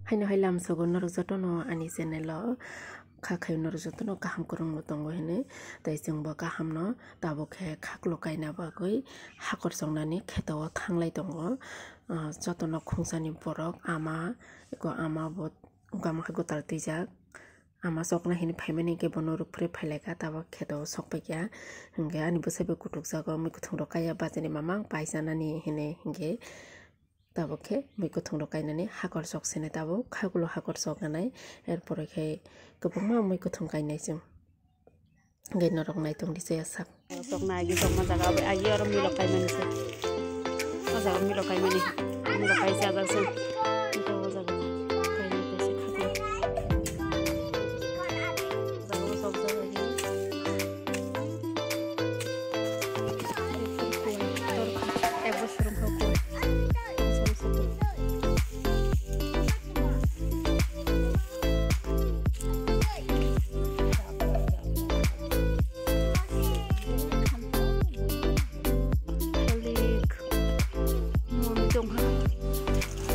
Haino hailam sogo norok jotono ani channel o khakhayo norok jotono kaham korongmo tongo hine tai jongbo kaham no tabo khe khaklo kaina bagoi hakor songnani khetao khanglai tongo jotono khungsani borok ama eko ama bo gama gotal tijak ama sokna hini phaimani ke bono rupre phaileka tabo khetao sokpaikya hingge ani bosaibe kutuk jago muikuthung rokaya bajani mamang paisanani hine hingge tabo khe muikuthung rokainani hakor sok sene tabo khagulo hakor sok nanai erpore khe kubungma muikuthung kainai jung ngai norok naitung disaya sak sok na agi sok ma jaga agi oro milo kaimani se o jaga milo kaimani milo kaisa jaga se to o jaga kaimani se khaklo jaga sok jaga agi ebo surum hoko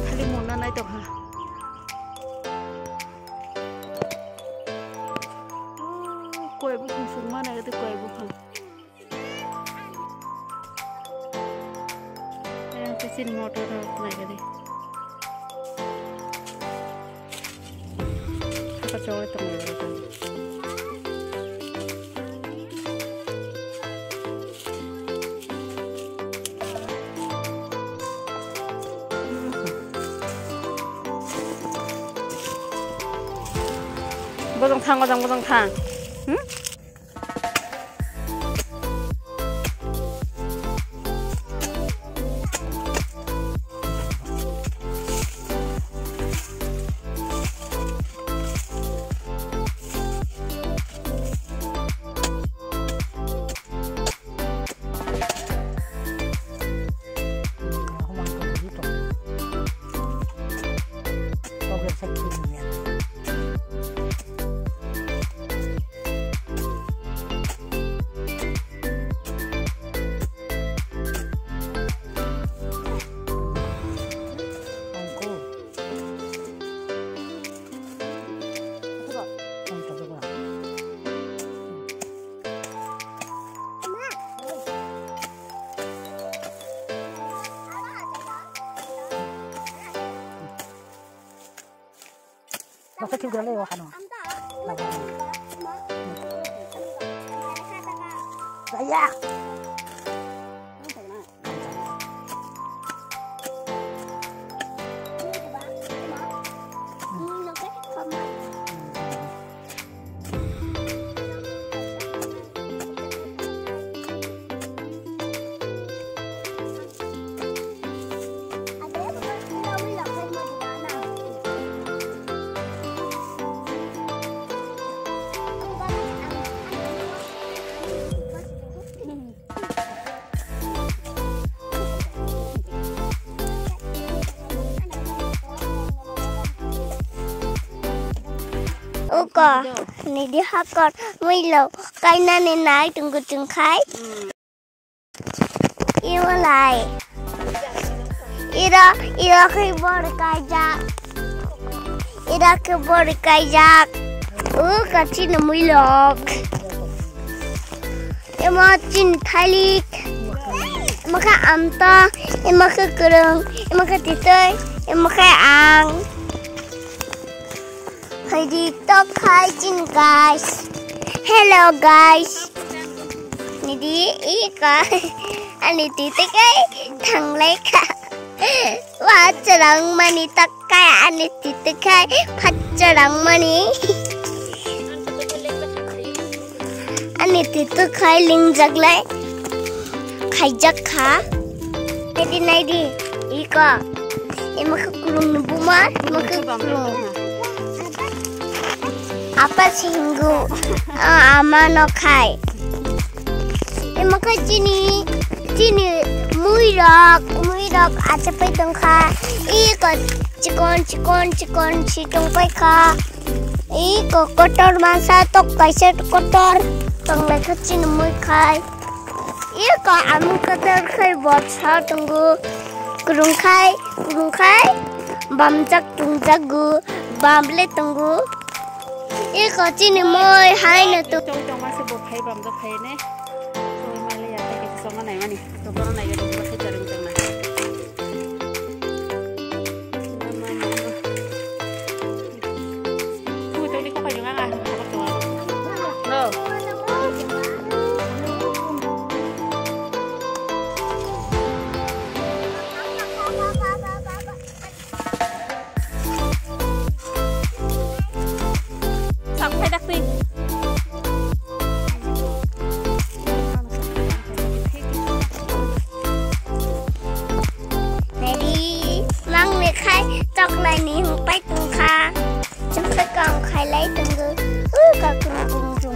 खाली मोना नाय दं हा कोई भी सुन मा नाय ते कोई भी फल ते सिन मोटर नाय गदे का चोय तो Bojong thang. Masa kita lewat kan? Saya. Uko, ni di hakor milo kaina ni nai tunggu tungkai. Iwa lai. Ira kibor kajak. Ira kibor kajak. Kacin milo. Ema cin thalik. Maka amta, maka kereng, maka titoy, maka ang. Heidi talk hi guys. Hello guys. Nidi ika ani titikai thanglai ka. Wa charang mani takai ani titikai phacharang mani. Ani titikai lingjaglai. Khaijak kha. Naidi ika. Emaka kurung nubuma, emaka kurung. Apa singgu ama no khai emaka chini muirak acha pai tong kha iko chikon chitong pai kha iko kotor masa tok kaisa kotor tong lai kha chin mui khai iko amu kotor khai bot sa tunggu kurung khai bamjak tungjagu bamble tunggu iko chini moi hai na tu trong masih buat kai bam jok kai ne so mai le ya ta ke songa nai mani to kono nai ga dum ba jaring jang nai tu to ni ko pa yung nga ko to no sampai dak ti chọc lại ní hùng bách tung kha chấm phải còn khai lấy từng người cả cùng dùng